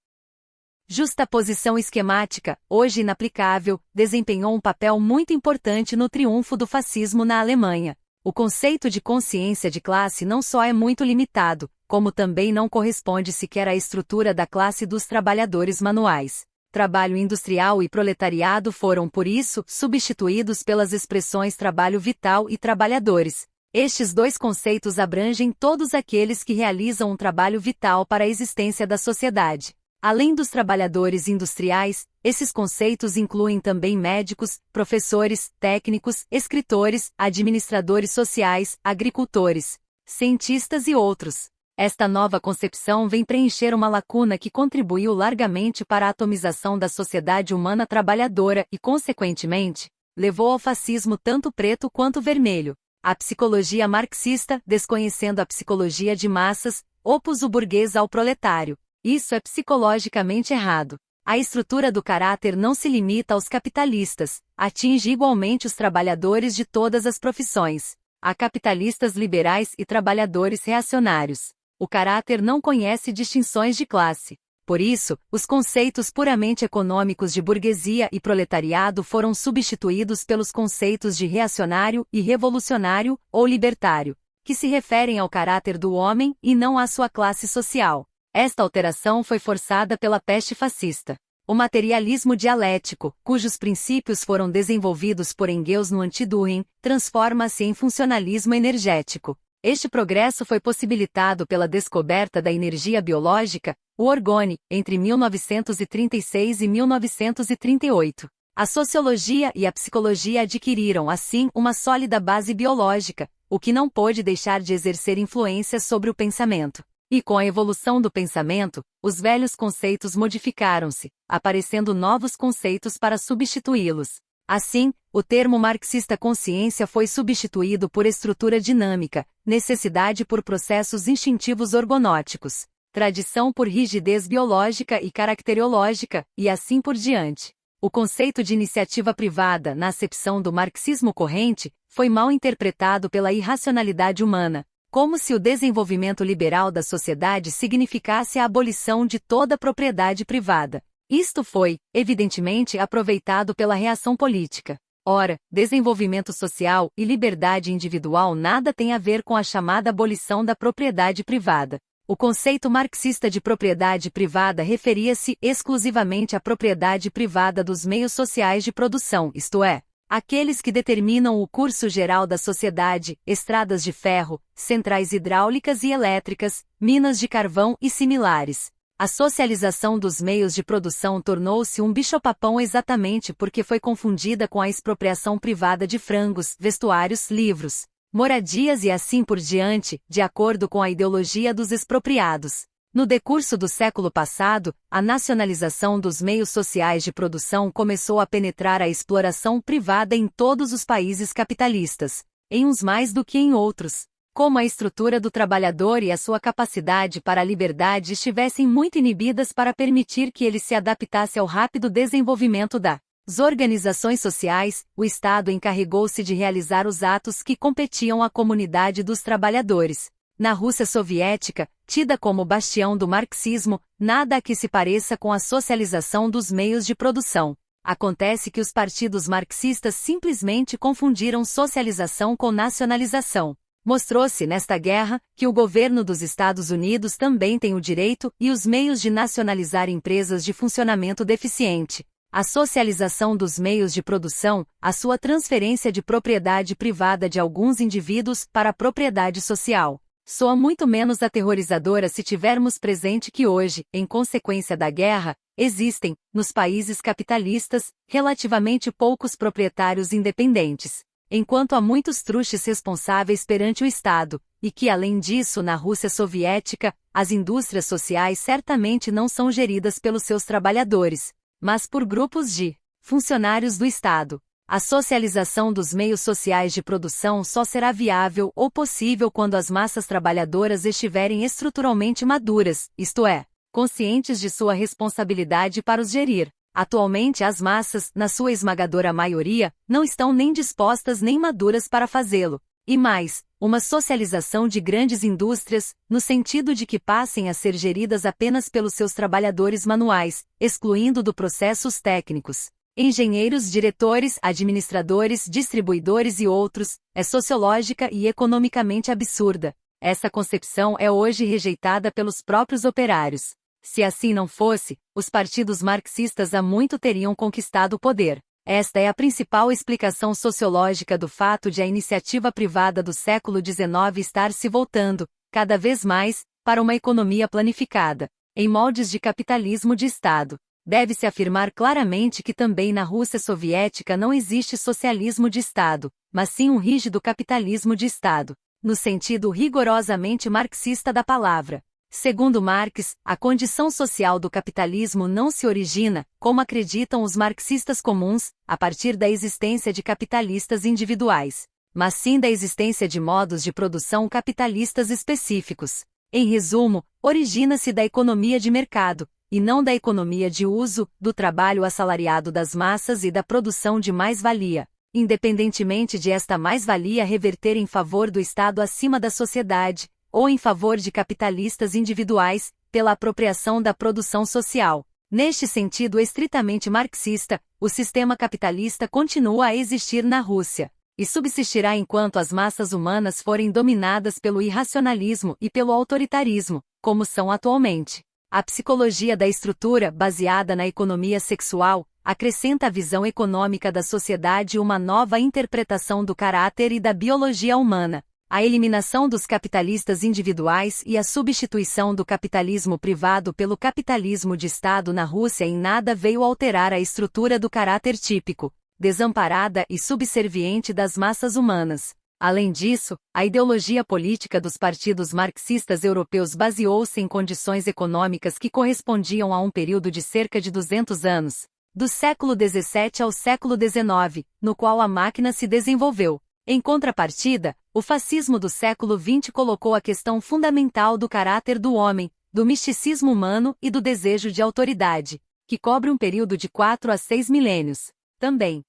justaposição esquemática, hoje inaplicável, desempenhou um papel muito importante no triunfo do fascismo na Alemanha. O conceito de consciência de classe não só é muito limitado, como também não corresponde sequer à estrutura da classe dos trabalhadores manuais. Trabalho industrial e proletariado foram, por isso, substituídos pelas expressões trabalho vital e trabalhadores. Estes dois conceitos abrangem todos aqueles que realizam um trabalho vital para a existência da sociedade. Além dos trabalhadores industriais, esses conceitos incluem também médicos, professores, técnicos, escritores, administradores sociais, agricultores, cientistas e outros. Esta nova concepção vem preencher uma lacuna que contribuiu largamente para a atomização da sociedade humana trabalhadora e, consequentemente, levou ao fascismo tanto preto quanto vermelho. A psicologia marxista, desconhecendo a psicologia de massas, opôs o burguês ao proletário. Isso é psicologicamente errado. A estrutura do caráter não se limita aos capitalistas, atinge igualmente os trabalhadores de todas as profissões. Há capitalistas liberais e trabalhadores reacionários. O caráter não conhece distinções de classe. Por isso, os conceitos puramente econômicos de burguesia e proletariado foram substituídos pelos conceitos de reacionário e revolucionário ou libertário, que se referem ao caráter do homem e não à sua classe social. Esta alteração foi forçada pela peste fascista. O materialismo dialético, cujos princípios foram desenvolvidos por Engels no Anti-Düren, transforma-se em funcionalismo energético. Este progresso foi possibilitado pela descoberta da energia biológica, o orgone, entre 1936 e 1938. A sociologia e a psicologia adquiriram, assim, uma sólida base biológica, o que não pôde deixar de exercer influência sobre o pensamento. E com a evolução do pensamento, os velhos conceitos modificaram-se, aparecendo novos conceitos para substituí-los. Assim, o termo marxista consciência foi substituído por estrutura dinâmica, necessidade por processos instintivos orgonóticos, tradição por rigidez biológica e caracteriológica, e assim por diante. O conceito de iniciativa privada, na acepção do marxismo corrente, foi mal interpretado pela irracionalidade humana, como se o desenvolvimento liberal da sociedade significasse a abolição de toda propriedade privada. Isto foi, evidentemente, aproveitado pela reação política. Ora, desenvolvimento social e liberdade individual nada tem a ver com a chamada abolição da propriedade privada. O conceito marxista de propriedade privada referia-se exclusivamente à propriedade privada dos meios sociais de produção, isto é, aqueles que determinam o curso geral da sociedade, estradas de ferro, centrais hidráulicas e elétricas, minas de carvão e similares. A socialização dos meios de produção tornou-se um bicho-papão exatamente porque foi confundida com a expropriação privada de frangos, vestuários, livros, moradias e assim por diante, de acordo com a ideologia dos expropriados. No decurso do século passado, a nacionalização dos meios sociais de produção começou a penetrar a exploração privada em todos os países capitalistas, em uns mais do que em outros. Como a estrutura do trabalhador e a sua capacidade para a liberdade estivessem muito inibidas para permitir que ele se adaptasse ao rápido desenvolvimento da As organizações sociais, o Estado encarregou-se de realizar os atos que competiam à comunidade dos trabalhadores. Na Rússia soviética, tida como bastião do marxismo, nada a que se pareça com a socialização dos meios de produção. Acontece que os partidos marxistas simplesmente confundiram socialização com nacionalização. Mostrou-se nesta guerra que o governo dos Estados Unidos também tem o direito e os meios de nacionalizar empresas de funcionamento deficiente. A socialização dos meios de produção, a sua transferência de propriedade privada de alguns indivíduos para a propriedade social. Soa muito menos aterrorizadora se tivermos presente que hoje, em consequência da guerra, existem, nos países capitalistas, relativamente poucos proprietários independentes, enquanto há muitos truches responsáveis perante o Estado, e que além disso na Rússia soviética, as indústrias sociais certamente não são geridas pelos seus trabalhadores, mas por grupos de funcionários do Estado. A socialização dos meios sociais de produção só será viável ou possível quando as massas trabalhadoras estiverem estruturalmente maduras, isto é, conscientes de sua responsabilidade para os gerir. Atualmente as massas, na sua esmagadora maioria, não estão nem dispostas nem maduras para fazê-lo. E mais, uma socialização de grandes indústrias, no sentido de que passem a ser geridas apenas pelos seus trabalhadores manuais, excluindo do processo os técnicos, engenheiros, diretores, administradores, distribuidores e outros, é sociológica e economicamente absurda. Essa concepção é hoje rejeitada pelos próprios operários. Se assim não fosse, os partidos marxistas há muito teriam conquistado o poder. Esta é a principal explicação sociológica do fato de a iniciativa privada do século XIX estar se voltando, cada vez mais, para uma economia planificada, em moldes de capitalismo de Estado. Deve-se afirmar claramente que também na Rússia soviética não existe socialismo de Estado, mas sim um rígido capitalismo de Estado, no sentido rigorosamente marxista da palavra. Segundo Marx, a condição social do capitalismo não se origina, como acreditam os marxistas comuns, a partir da existência de capitalistas individuais, mas sim da existência de modos de produção capitalistas específicos. Em resumo, origina-se da economia de mercado, e não da economia de uso, do trabalho assalariado das massas e da produção de mais-valia, independentemente de esta mais-valia reverter em favor do Estado acima da sociedade, ou em favor de capitalistas individuais, pela apropriação da produção social. Neste sentido estritamente marxista, o sistema capitalista continua a existir na Rússia, e subsistirá enquanto as massas humanas forem dominadas pelo irracionalismo e pelo autoritarismo, como são atualmente. A psicologia da estrutura, baseada na economia sexual, acrescenta à visão econômica da sociedade uma nova interpretação do caráter e da biologia humana. A eliminação dos capitalistas individuais e a substituição do capitalismo privado pelo capitalismo de Estado na Rússia em nada veio alterar a estrutura do caráter típico, desamparada e subserviente das massas humanas. Além disso, a ideologia política dos partidos marxistas europeus baseou-se em condições econômicas que correspondiam a um período de cerca de 200 anos, do século XVII ao século XIX, no qual a máquina se desenvolveu. Em contrapartida, o fascismo do século XX colocou a questão fundamental do caráter do homem, do misticismo humano e do desejo de autoridade, que cobre um período de 4 a 6 milênios. Também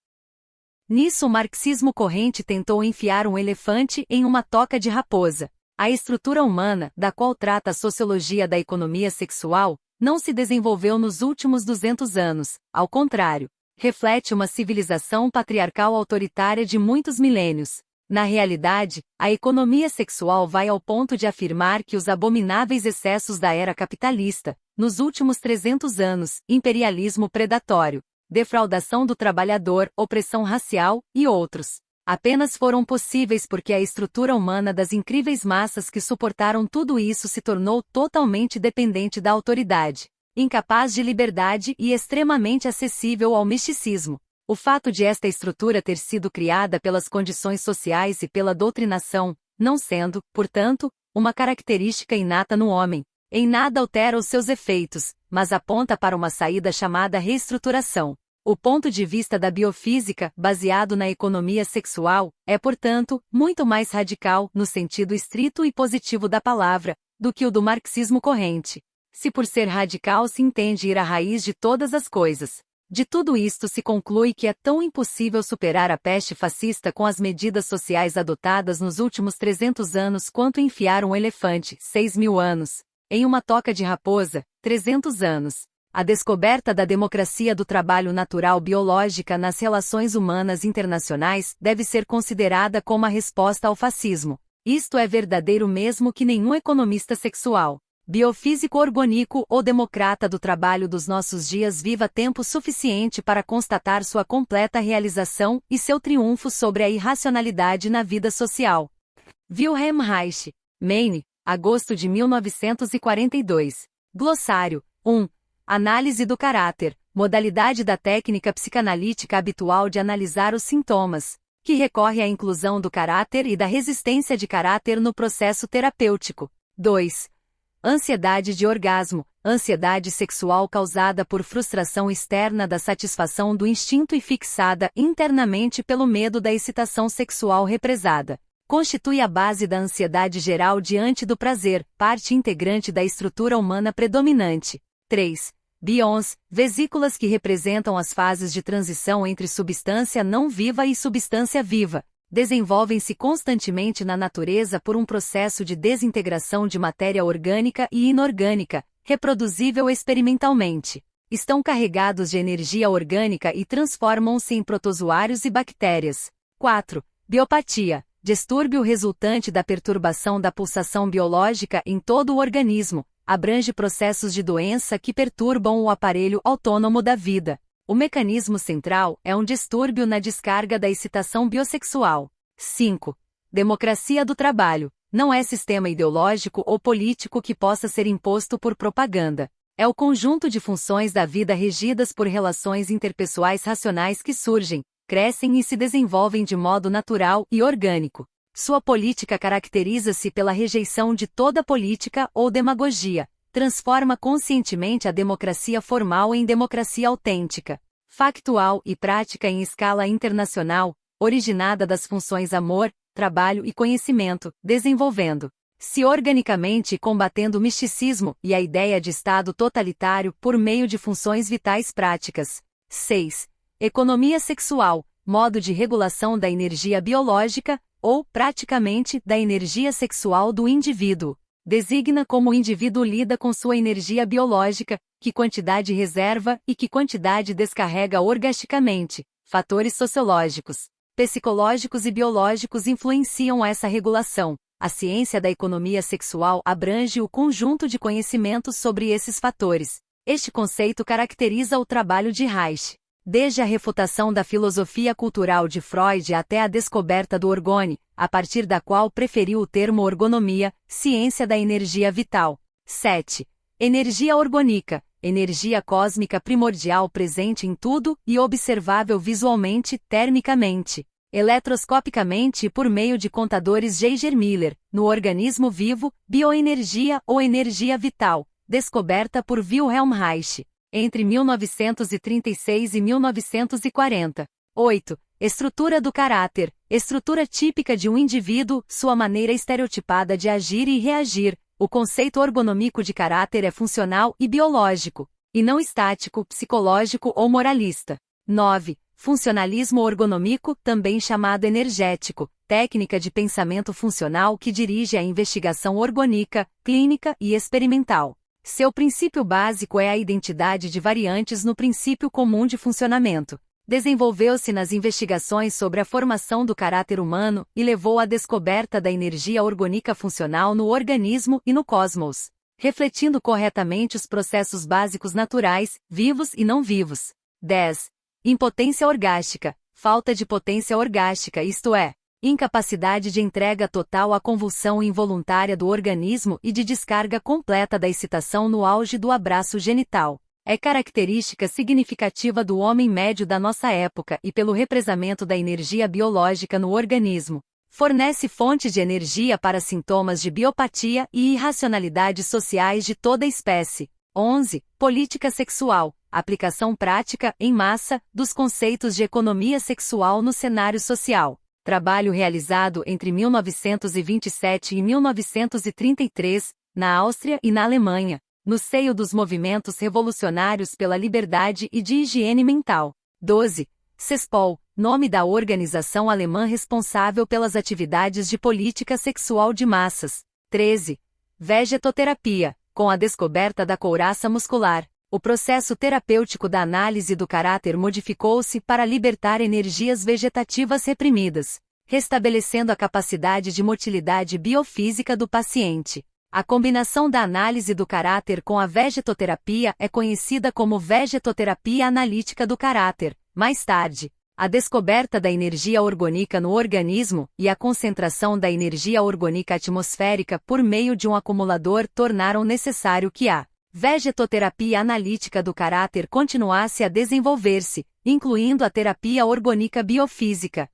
nisso o marxismo corrente tentou enfiar um elefante em uma toca de raposa. A estrutura humana, da qual trata a sociologia da economia sexual, não se desenvolveu nos últimos 200 anos, ao contrário, reflete uma civilização patriarcal autoritária de muitos milênios. Na realidade, a economia sexual vai ao ponto de afirmar que os abomináveis excessos da era capitalista, nos últimos 300 anos, imperialismo predatório, defraudação do trabalhador, opressão racial, e outros, apenas foram possíveis porque a estrutura humana das incríveis massas que suportaram tudo isso se tornou totalmente dependente da autoridade, incapaz de liberdade e extremamente acessível ao misticismo. O fato de esta estrutura ter sido criada pelas condições sociais e pela doutrinação, não sendo, portanto, uma característica inata no homem, em nada altera os seus efeitos, mas aponta para uma saída chamada reestruturação. O ponto de vista da biofísica, baseado na economia sexual, é, portanto, muito mais radical, no sentido estrito e positivo da palavra, do que o do marxismo corrente. Se por ser radical se entende ir à raiz de todas as coisas, De tudo isto se conclui que é tão impossível superar a peste fascista com as medidas sociais adotadas nos últimos 300 anos quanto enfiar um elefante, 6.000 anos, em uma toca de raposa, 300 anos. A descoberta da democracia do trabalho natural biológica nas relações humanas internacionais deve ser considerada como a resposta ao fascismo. Isto é verdadeiro mesmo que nenhum economista sexual, biofísico orgânico ou democrata do trabalho dos nossos dias viva tempo suficiente para constatar sua completa realização e seu triunfo sobre a irracionalidade na vida social. Wilhelm Reich, Maine, agosto de 1942. Glossário. 1. Análise do caráter, modalidade da técnica psicanalítica habitual de analisar os sintomas, que recorre à inclusão do caráter e da resistência de caráter no processo terapêutico. 2. Ansiedade de orgasmo, ansiedade sexual causada por frustração externa da satisfação do instinto e fixada internamente pelo medo da excitação sexual represada. Constitui a base da ansiedade geral diante do prazer, parte integrante da estrutura humana predominante. 3. Bions, vesículas que representam as fases de transição entre substância não viva e substância viva. Desenvolvem-se constantemente na natureza por um processo de desintegração de matéria orgânica e inorgânica, reproduzível experimentalmente. Estão carregados de energia orgânica e transformam-se em protozoários e bactérias. 4. Biopatia, distúrbio resultante da perturbação da pulsação biológica em todo o organismo, abrange processos de doença que perturbam o aparelho autônomo da vida. O mecanismo central é um distúrbio na descarga da excitação biosexual. 5. Democracia do trabalho. Não é sistema ideológico ou político que possa ser imposto por propaganda. É o conjunto de funções da vida regidas por relações interpessoais racionais que surgem, crescem e se desenvolvem de modo natural e orgânico. Sua política caracteriza-se pela rejeição de toda política ou demagogia. Transforma conscientemente a democracia formal em democracia autêntica, factual e prática em escala internacional, originada das funções amor, trabalho e conhecimento, desenvolvendo-se organicamente e combatendo o misticismo e a ideia de Estado totalitário por meio de funções vitais práticas. 6. Economia sexual, modo de regulação da energia biológica, ou, praticamente, da energia sexual do indivíduo. Designa como o indivíduo lida com sua energia biológica, que quantidade reserva e que quantidade descarrega orgasticamente. Fatores sociológicos, psicológicos e biológicos influenciam essa regulação. A ciência da economia sexual abrange o conjunto de conhecimentos sobre esses fatores. Este conceito caracteriza o trabalho de Reich. Desde a refutação da filosofia cultural de Freud até a descoberta do orgone, a partir da qual preferiu o termo orgonomia, ciência da energia vital. 7. Energia orgônica, energia cósmica primordial presente em tudo e observável visualmente, termicamente, eletroscopicamente e por meio de contadores Geiger-Miller, no organismo vivo, bioenergia ou energia vital, descoberta por Wilhelm Reich entre 1936 e 1940. 8. Estrutura do caráter, estrutura típica de um indivíduo, sua maneira estereotipada de agir e reagir. O conceito orgonômico de caráter é funcional e biológico, e não estático, psicológico ou moralista. 9. Funcionalismo orgonômico, também chamado energético, técnica de pensamento funcional que dirige a investigação orgânica, clínica e experimental. Seu princípio básico é a identidade de variantes no princípio comum de funcionamento. Desenvolveu-se nas investigações sobre a formação do caráter humano e levou à descoberta da energia orgânica funcional no organismo e no cosmos, refletindo corretamente os processos básicos naturais, vivos e não vivos. 10. Impotência orgástica, falta de potência orgástica, isto é, incapacidade de entrega total à convulsão involuntária do organismo e de descarga completa da excitação no auge do abraço genital. É característica significativa do homem médio da nossa época e pelo represamento da energia biológica no organismo. Fornece fonte de energia para sintomas de biopatia e irracionalidades sociais de toda espécie. 11. Política sexual. Aplicação prática, em massa, dos conceitos de economia sexual no cenário social. Trabalho realizado entre 1927 e 1933, na Áustria e na Alemanha. no seio dos movimentos revolucionários pela liberdade e de higiene mental. 12. CESPOL, nome da organização alemã responsável pelas atividades de política sexual de massas. 13. Vegetoterapia, com a descoberta da couraça muscular. O processo terapêutico da análise do caráter modificou-se para libertar energias vegetativas reprimidas, restabelecendo a capacidade de motilidade biofísica do paciente. A combinação da análise do caráter com a vegetoterapia é conhecida como vegetoterapia analítica do caráter. Mais tarde, a descoberta da energia orgânica no organismo e a concentração da energia orgânica atmosférica por meio de um acumulador tornaram necessário que a vegetoterapia analítica do caráter continuasse a desenvolver-se, incluindo a terapia orgânica biofísica.